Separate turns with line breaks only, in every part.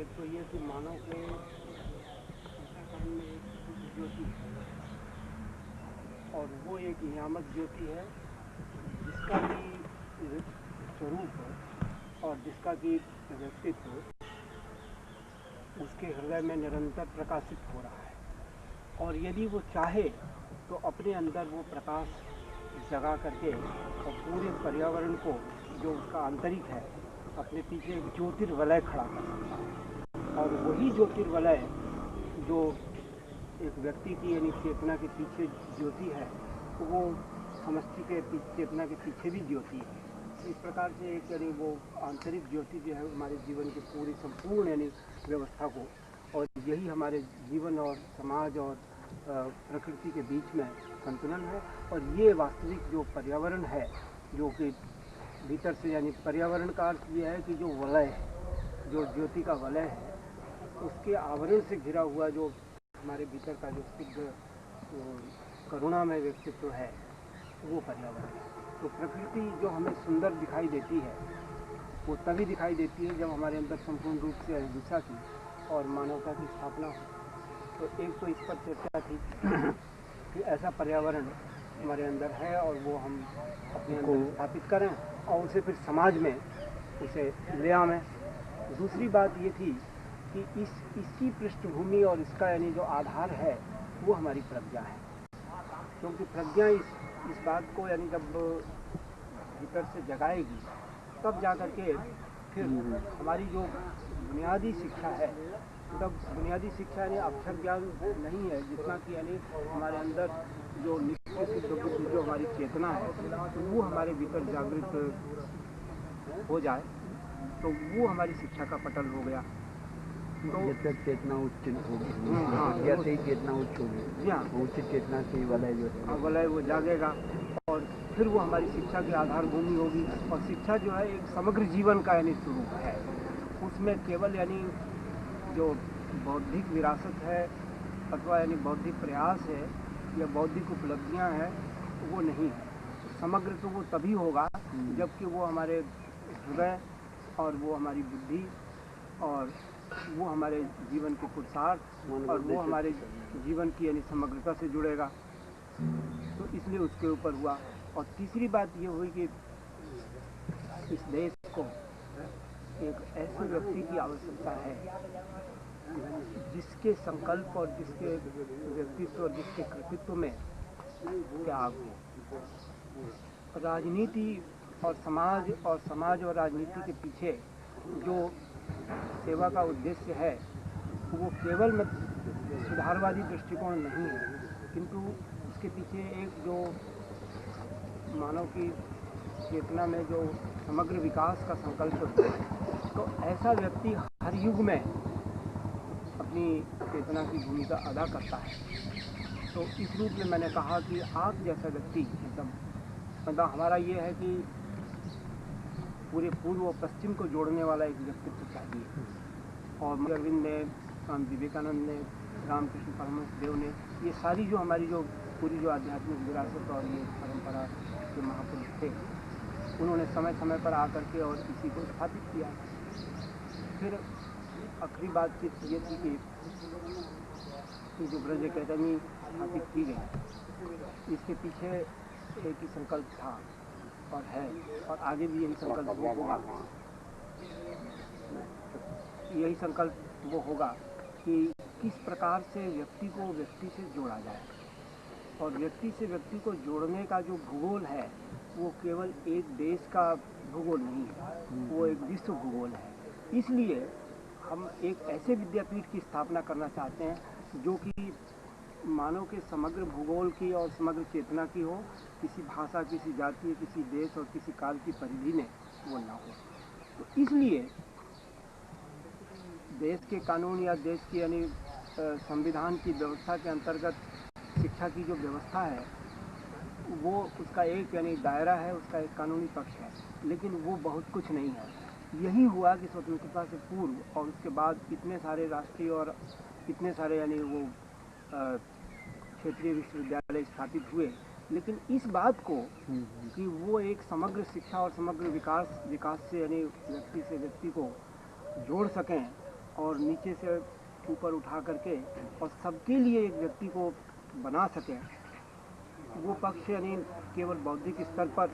एक तो ये कि मानव के अंतःकरण में एक ज्योति है और वो एक नियामक ज्योति है जिसका कि स्वरूप और जिसका कि व्यक्तित्व उसके हृदय में निरंतर प्रकाशित हो रहा है और यदि वो चाहे तो अपने अंदर वो प्रकाश जगा करके और पूरे पर्यावरण को जो उसका आंतरिक है अपने पीछे एक ज्योतिर्वलय खड़ा कर सकता है। और वही ज्योतिर्वलय जो एक व्यक्ति की यानी चेतना के पीछे ज्योति है वो समष्टि के चेतना के पीछे भी ज्योति है। इस प्रकार से एक यानी वो आंतरिक ज्योति जो है हमारे जीवन की पूरी संपूर्ण यानी व्यवस्था को और यही हमारे जीवन और समाज और प्रकृति के बीच में संतुलन है। और ये वास्तविक जो पर्यावरण है जो कि भीतर से यानी पर्यावरण का अर्थ ये है कि जो वलय है जो ज्योति का वलय है उसके आवरण से घिरा हुआ जो हमारे भीतर का जो सिद्ध करुणामय व्यक्तित्व है वो पर्यावरण है। तो प्रकृति जो हमें सुंदर दिखाई देती है वो तभी दिखाई देती है जब हमारे अंदर संपूर्ण रूप से अहिंसा की और मानवता की स्थापना हो। तो एक तो इस पर चर्चा थी कि ऐसा पर्यावरण हमारे अंदर है और वो हम अपने अंदर स्थापित करें और उसे फिर समाज में उसे ले आवें। दूसरी बात ये थी कि इसी पृष्ठभूमि और इसका यानी जो आधार है वो हमारी प्रज्ञा है, क्योंकि प्रज्ञा इस बात को यानी जब भीतर से जगाएगी तब जा कर के फिर हमारी जो बुनियादी शिक्षा है तब बुनियादी शिक्षा यानी अक्षर ज्ञान नहीं है जितना कि यानी हमारे अंदर जो नित्य सिद्ध बुद्धि जो हमारी चेतना है तो वो हमारे भीतर जागृत हो जाए तो वो हमारी शिक्षा का पटल हो गया।
तो जब तक चेतना उच्च होगी जैसे ही चेतना उच्च होगी उच्च चेतना से वलय जो है
वलय वो जागेगा और फिर वो हमारी शिक्षा की आधारभूमि होगी। और शिक्षा जो है एक समग्र जीवन का यानी स्वरूप है, उसमें केवल यानी जो बौद्धिक विरासत है अथवा यानी बौद्धिक प्रयास है या बौद्धिक उपलब्धियां हैं वो नहीं है। समग्र तो वो तभी होगा जबकि वो हमारे हृदय और वो हमारी बुद्धि और वो हमारे जीवन के पुरुषार्थ और वो हमारे जीवन की यानी समग्रता से जुड़ेगा। तो इसलिए उसके ऊपर हुआ। और तीसरी बात ये हुई कि इस देश को एक ऐसे व्यक्ति की आवश्यकता है जिसके संकल्प और जिसके व्यक्तित्व और जिसके कृतित्व में त्याग हो। राजनीति और समाज और राजनीति के पीछे जो सेवा का उद्देश्य है वो केवल सुधारवादी दृष्टिकोण नहीं है, किंतु उसके पीछे एक जो मानव की चेतना में जो समग्र विकास का संकल्प है तो ऐसा व्यक्ति हर युग में अपनी चेतना की भूमिका अदा करता है। तो इस रूप में मैंने कहा कि आप जैसा व्यक्ति मतलब हमारा ये है कि पूरे पूर्व और पश्चिम को जोड़ने वाला एक व्यक्तित्व चाहिए। और अरविंद ने, स्वामी विवेकानंद ने, रामकृष्ण परमहंस देव ने, ये सारी जो हमारी जो पूरी जो आध्यात्मिक विरासत और ये परंपरा के महापुरुष थे उन्होंने समय समय पर आकर के और इसी को स्थापित किया। फिर आखिरी बातचीत ये थी कि जो ब्रज अकेडमी स्थापित की गई इसके पीछे एक ही संकल्प था और है और आगे भी यही संकल्प वो होगा। यही संकल्प वो होगा कि किस प्रकार से व्यक्ति को व्यक्ति से जोड़ा जाए और व्यक्ति से व्यक्ति को जोड़ने का जो भूगोल है वो केवल एक देश का भूगोल नहीं है, वो एक विश्व भूगोल है। इसलिए हम एक ऐसे विद्यापीठ की स्थापना करना चाहते हैं जो कि मानव के समग्र भूगोल की और समग्र चेतना की हो, किसी भाषा, किसी जाति, किसी देश और किसी काल की परिधि में वो ना हो। तो इसलिए देश के कानून या देश की यानी संविधान की व्यवस्था के अंतर्गत शिक्षा की जो व्यवस्था है वो उसका एक यानी दायरा है, उसका एक कानूनी पक्ष है, लेकिन वो बहुत कुछ नहीं है। यही हुआ कि स्वतंत्रता से पूर्व और उसके बाद इतने सारे राष्ट्रीय और इतने सारे यानी वो क्षेत्रीय विश्वविद्यालय स्थापित हुए, लेकिन इस बात को कि वो एक समग्र शिक्षा और समग्र विकास से यानी व्यक्ति से व्यक्ति को जोड़ सकें और नीचे से ऊपर उठा करके और सबके लिए एक व्यक्ति को बना सके, वो पक्ष यानी केवल बौद्धिक स्तर पर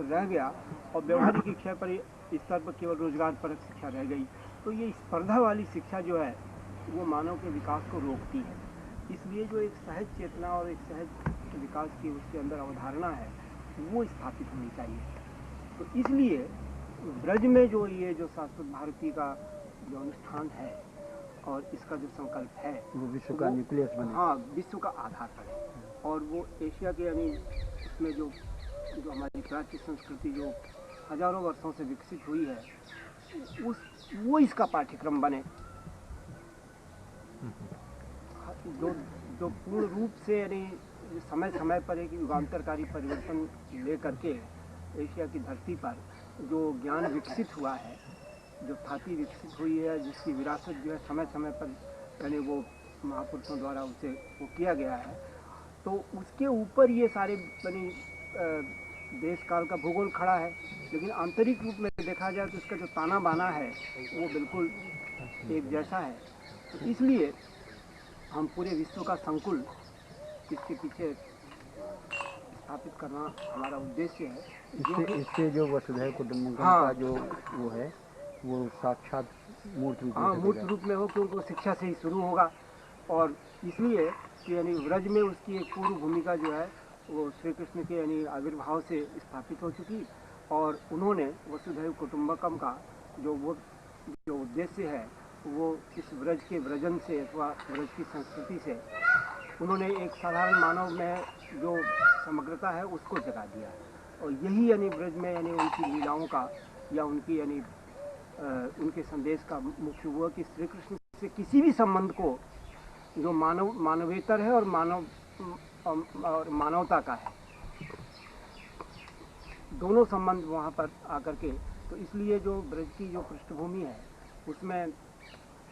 रह गया और व्यवहारिक शिक्षा पर स्तर पर केवल रोजगार परक शिक्षा रह गई। तो ये स्पर्धा वाली शिक्षा जो है वो मानव के विकास को रोकती है। इसलिए जो एक सहज चेतना और एक सहज विकास की उसके अंदर अवधारणा है वो स्थापित होनी चाहिए। तो इसलिए ब्रज में जो ये जो शाश्वत भारती का जो अनुष्ठान है और इसका जो संकल्प है
वो विश्व का न्यूक्लियस बने।
हाँ, विश्व का आधार बने। और वो एशिया के यानी उसमें जो हमारी प्राचीन संस्कृति जो हजारों वर्षों से विकसित हुई है वो इसका पाठ्यक्रम बने, जो पूर्ण रूप से यानी समय समय पर एक युगांतरकारी परिवर्तन ले करके एशिया की धरती पर जो ज्ञान विकसित हुआ है, जो थाती विकसित हुई है, जिसकी विरासत जो है समय समय पर यानी वो महापुरुषों द्वारा उसे वो किया गया है, तो उसके ऊपर ये सारे यानी देश काल का भूगोल खड़ा है। लेकिन आंतरिक रूप में देखा जाए तो इसका जो ताना बाना है वो बिल्कुल एक जैसा है। तो इसलिए हम पूरे विश्व का संकुल इसके पीछे स्थापित करना हमारा उद्देश्य है।
इससे जो वसुधैव कुटुंबकम का जो वो है वो साक्षात मूर्त रूप में
मूर्त रूप में हो, क्योंकि वो शिक्षा से ही शुरू होगा। और इसलिए कि यानी व्रज में उसकी एक पूर्व भूमिका जो है वो श्री कृष्ण के यानी आविर्भाव से स्थापित हो चुकी और उन्होंने वसुधैव कुटुंबकम का जो उद्देश्य है वो इस व्रज के व्रजन से अथवा व्रज की संस्कृति से उन्होंने एक साधारण मानव में जो समग्रता है उसको जगा दिया। और यही यानी व्रज में यानी उनकी लीलाओं का या उनकी यानी उनके संदेश का मुख्य हुआ कि श्री कृष्ण से किसी भी संबंध को जो मानवेतर है और मानवता का है, दोनों संबंध वहाँ पर आकर के। तो इसलिए जो ब्रज की जो पृष्ठभूमि है उसमें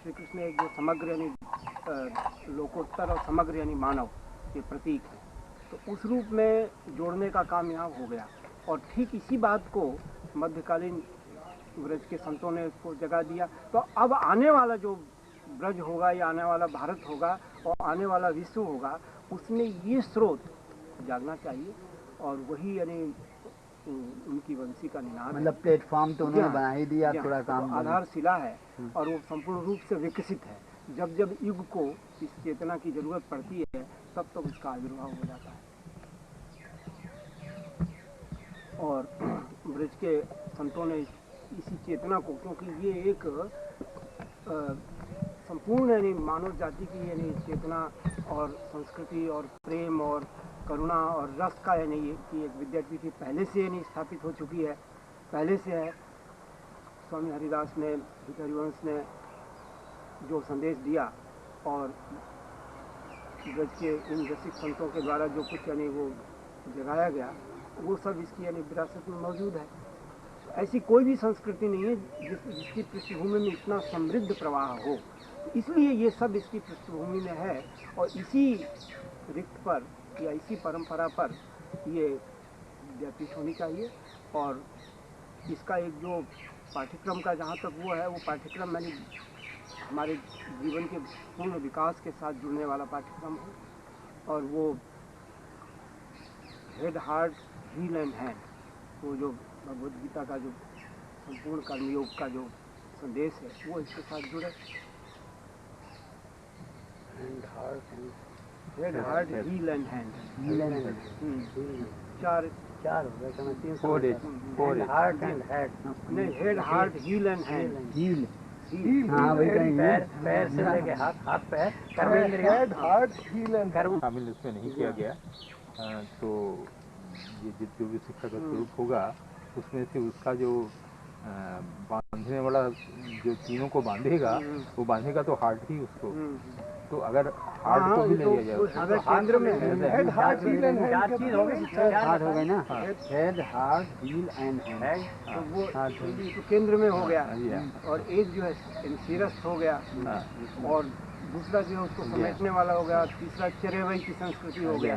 श्री कृष्ण एक जो समग्र यानी लोकोत्तर और समग्र यानी मानव के प्रतीक है, तो उस रूप में जोड़ने का काम यहाँ हो गया। और ठीक इसी बात को मध्यकालीन ब्रज के संतों ने उसको जगा दिया। तो अब आने वाला जो ब्रज होगा या आने वाला भारत होगा और आने वाला विश्व होगा उसमें ये स्रोत जागना चाहिए और वही यानी उनकी वंशी का निनाद।
मतलब प्लेटफॉर्म तो उन्होंने बना ही दिया, थोड़ा काम
आधारशिला है और वो संपूर्ण रूप से विकसित है। जब जब युग को इस चेतना की जरूरत पड़ती है तब तक उसका आविर्भाव हो जाता है। और ब्रज के संतों ने इसी चेतना को, क्योंकि ये एक संपूर्ण यानी मानव जाति की यानी चेतना और संस्कृति और प्रेम और करुणा और रस का यानी कि एक विद्यापीठ पहले से यानी स्थापित हो चुकी है, पहले से है। स्वामी हरिदास ने, हरिवंश ने जो संदेश दिया और ब्रज के इन रसिक संतों के द्वारा जो कुछ यानी वो जगाया गया वो सब इसकी यानी विरासत में मौजूद है। ऐसी कोई भी संस्कृति नहीं है जिसकी पृष्ठभूमि में इतना समृद्ध प्रवाह हो, इसलिए ये सब इसकी पृष्ठभूमि में है। और इसी रिक्त पर या इसी परंपरा पर ये विद्यापीठ होनी चाहिए। और इसका एक जो पाठ्यक्रम का जहाँ तक वो है, वो पाठ्यक्रम मैंने हमारे जीवन के पूर्ण विकास के साथ जुड़ने वाला पाठ्यक्रम है। और वो head heart heal and hand, वो जो भगवद गीता का जो संपूर्ण कर्मयोग का जो संदेश है वो इसके साथ जुड़े। Head heart heal and hand, चार
हो गया,
4 हार्ट एंड हेड, नहीं head heart heal and hand, heal
हाँ वही कहेंगे,
पैर से लेके हाथ पैर,
हेड हार्ट हील एंड
शामिल इसमें नहीं किया गया। तो ये जो भी शिक्षा का स्वरूप होगा उसमें से उसका जो बांधने वाला जो तीनों को बांधेगा वो बांधेगा तो हार्ट ही उसको। तो अगर हार्ट को भी ले लिया जाए
अगर केंद्र में head heart heal and hand
heart हो गए ना, head heart heal and hand,
तो वो तो केंद्र में हो गया। और एक जो है सिरस्थ हो गया और दूसरा जो है उसको समेटने वाला हो गया, तीसरा चरवई की संस्कृति हो गया,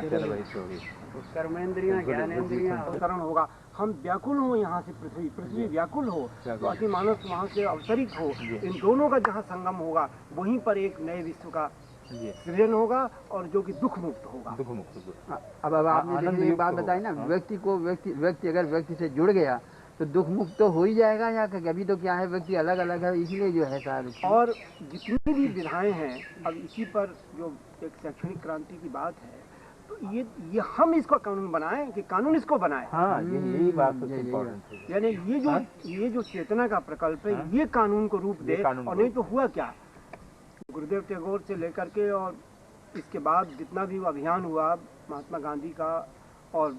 कर्मेंद्रियां ज्ञानेंद्रियां
अवतरण होगा। हम व्याकुल हो यहाँ से, पृथ्वी व्याकुल हो, तो अति मानस वहाँ से अवतरित हो, इन दोनों का जहाँ संगम होगा वहीं पर एक नए विश्व का सृजन होगा और जो कि दुख मुक्त होगा।
दुख मुक्त।
अब आपने देखिए एक बात बताई ना, व्यक्ति अगर व्यक्ति से जुड़ गया तो दुख मुक्त तो हो ही जाएगा, या अभी तो क्या है व्यक्ति अलग अलग है, इसलिए जो है सारे
और जितनी भी विधाएं हैं, अब इसी पर जो एक शैक्षणिक क्रांति की बात है, तो ये हम इसको कानून बनाएं कि कानून इसको बनाए।
हाँ, यही बात सबसे इम्पोर्टेंट है।
यानी ये जो चेतना का प्रकल्प है, ये कानून को रूप दे। और नहीं तो हुआ क्या, गुरुदेव टैगोर से लेकर के और इसके बाद जितना भी अभियान हुआ महात्मा गांधी का और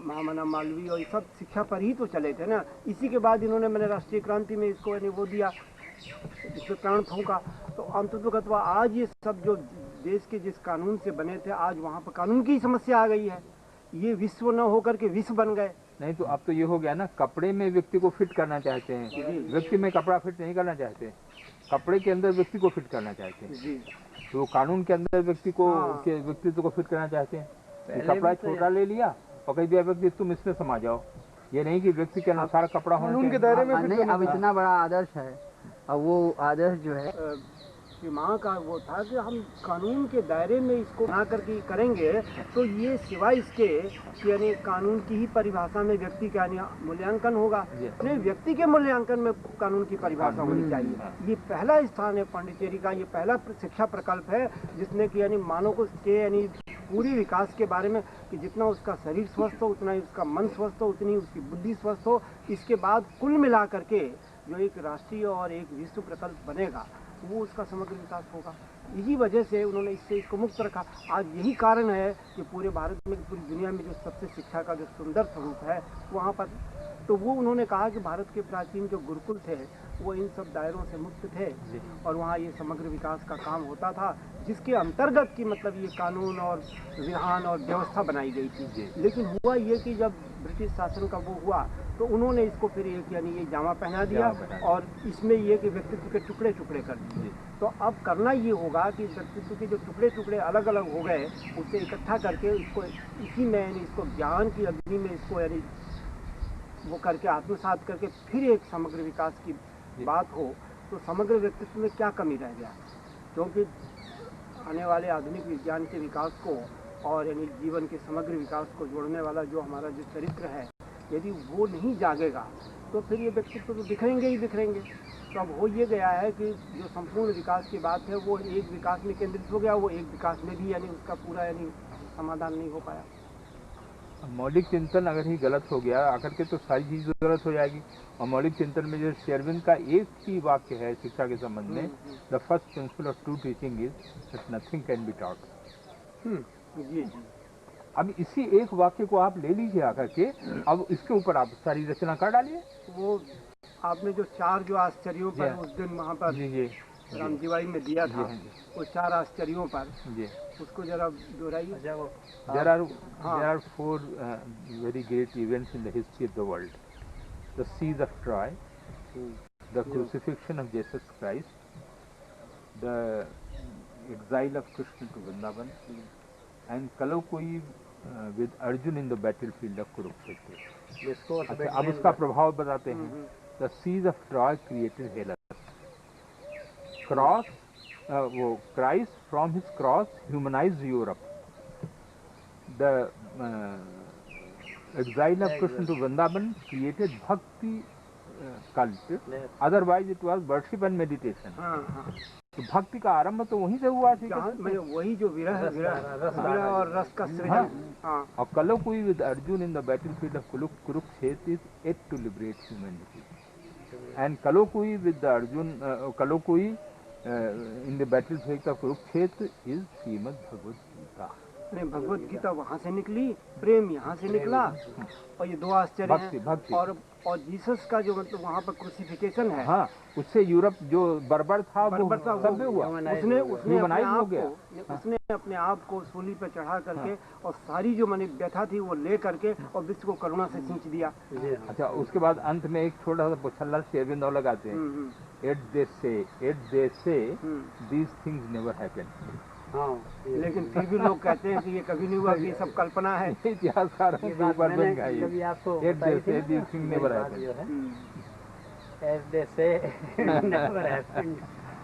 महामना मालवीय, और ये सब शिक्षा पर ही तो चले थे ना। इसी के बाद इन्होंने मैंने राष्ट्रीय क्रांति में इसको वो दिया, इसमें प्राण फूंका। तो अंततः आज ये सब जो देश के जिस कानून से बने थे, आज वहाँ पर कानून की समस्या आ गई है। ये विश्व न होकर के विश्व बन गए।
नहीं तो अब तो ये हो गया ना, कपड़े में व्यक्ति को फिट करना चाहते हैं, व्यक्ति में कपड़ा फिट नहीं करना चाहते, कपड़े के अंदर व्यक्ति को फिट करना चाहते हैं। तो कानून के अंदर व्यक्ति को व्यक्तित्व को फिट करना चाहते हैं। कपड़ा छोटा ले लिया और कह दिया व्यक्ति तुम इसमें समा जाओ। ये नहीं कि व्यक्ति के अनुसार कपड़ा होने के दायरे में
नहीं। अब इतना बड़ा आदर्श है, और वो आदर्श जो है
कि माँ का वो था कि हम कानून के दायरे में इसको बना करके करेंगे, तो ये सिवाय इसके यानी कानून की ही परिभाषा में व्यक्ति का मूल्यांकन होगा। नहीं, व्यक्ति के मूल्यांकन में कानून की परिभाषा होनी चाहिए। ये पहला स्थान है पांडिचेरी का, ये पहला शिक्षा प्रकल्प है जिसने कि यानी मानव को यानी पूरी विकास के बारे में कि जितना उसका शरीर स्वस्थ हो, उतना ही उसका मन स्वस्थ हो, उतनी उसकी बुद्धि स्वस्थ हो। इसके बाद कुल मिला करके जो एक राष्ट्रीय और एक विश्व प्रकल्प बनेगा, वो उसका समग्र विकास होगा। इसी वजह से उन्होंने इससे इसको मुक्त रखा। आज यही कारण है कि पूरे भारत में, पूरी दुनिया में जो सबसे शिक्षा का जो सुंदर स्वरूप है वहाँ पर, तो वो उन्होंने कहा कि भारत के प्राचीन जो गुरुकुल थे वो इन सब दायरों से मुक्त थे और वहाँ ये समग्र विकास का काम होता था, जिसके अंतर्गत की मतलब ये कानून और विधान और व्यवस्था बनाई गई थी। लेकिन हुआ ये कि जब ब्रिटिश शासन का वो हुआ तो उन्होंने इसको फिर एक यानी ये जामा पहना दिया और इसमें ये कि व्यक्तित्व के टुकड़े टुकड़े कर दिए। तो अब करना ये होगा कि व्यक्तित्व के जो टुकड़े टुकड़े अलग अलग हो गए उसे इकट्ठा करके इसको इसी में यानी इसको ज्ञान की अग्नि में इसको यानी वो करके आत्मसात करके फिर एक समग्र विकास की बात हो। तो समग्र व्यक्तित्व में क्या कमी रह गया, क्योंकि आने वाले आधुनिक विज्ञान के विकास को और यानी जीवन के समग्र विकास को जोड़ने वाला जो हमारा जो चरित्र है, यदि वो नहीं जागेगा तो फिर ये व्यक्तित्व तो बिखरेंगे ही बिखरेंगे। तो अब हो ये गया है कि जो संपूर्ण विकास की बात है वो एक विकास में केंद्रित हो गया, वो एक विकास में भी यानी उसका पूरा यानी समाधान नहीं हो पाया।
मौलिक चिंतन अगर ही गलत हो गया आकर के तो सारी चीज गलत हो जाएगी। और मौलिक चिंतन में जो शेरविन का एक ही वाक्य है शिक्षा के संबंध में, the first principle of true teaching is that nothing can be taught.
जी।
अब इसी एक वाक्य को आप ले लीजिए आकर के, अब इसके ऊपर आप सारी रचना कर डालिए।
वो आपने जो चार जो आश्चर्यों पर उस दिन वहाँ पर रामजीवाई में दिया था, वो चार आश्चर्यों पर उसको जरा दोहराइए।
There are four very great events in the history of the world: the siege of Troy, the crucifixion of Jesus Christ, the exile of Krishna to Vrindavan, and colloquy with Arjun in the battlefield of Kurukshetra. अब उसका प्रभाव बताते हैं। The siege of Troy created Hellas. Christ from his cross humanized Europe. The exile of Krishna to Vrindavan created bhakti cult. Otherwise it was worship and meditation. तो भक्ति का आरंभ तो वहीं से हुआ थी,
वही जो विरह और रस का सृजन।
और colloquy with Arjun in the battlefield of Kurukshetra is yet to liberate humanity. And colloquy with the Arjun, in the battlefield of Kurukshetra is Srimad Bhagavad Gita.
Bhagavad Gita वहाँ से निकली, प्रेम यहाँ से निकला, और ये दो आश्चर्य हैं। और जीसस का जो मतलब वहाँ पर क्रूसिफिकेशन है,
हाँ, उससे यूरोप जो बर्बर था वो सब में हुआ।
उसने अपने आप को सूली पर चढ़ा करके और सारी जो मानी व्यथा थी वो ले करके और विश्व को करुणा से सींच दिया।
अच्छा, उसके बाद अंत में एक छोटा सा पुछल्ला शेरविन और लगाते हैं, Yet they say these things never happen.
हाँ
लेकिन फिर भी लोग कहते हैं कि ये कभी नहीं हुआ, कि ये सब कल्पना है।
इतिहासकारों के ऊपर बन गया ये।
कभी आपको
It
बताई
they
थी
say
ना,
these things never
बात
happen.
जो है,
हम्म।
as they say, never happened.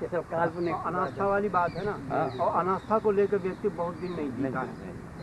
ये सब काल्पनिक
अनास्था वाली बात है ना,
हाँ।
और अनास्था को लेकर व्यक्ति बहुत दिन नहीं
नहीं,
जीता है।
नहीं।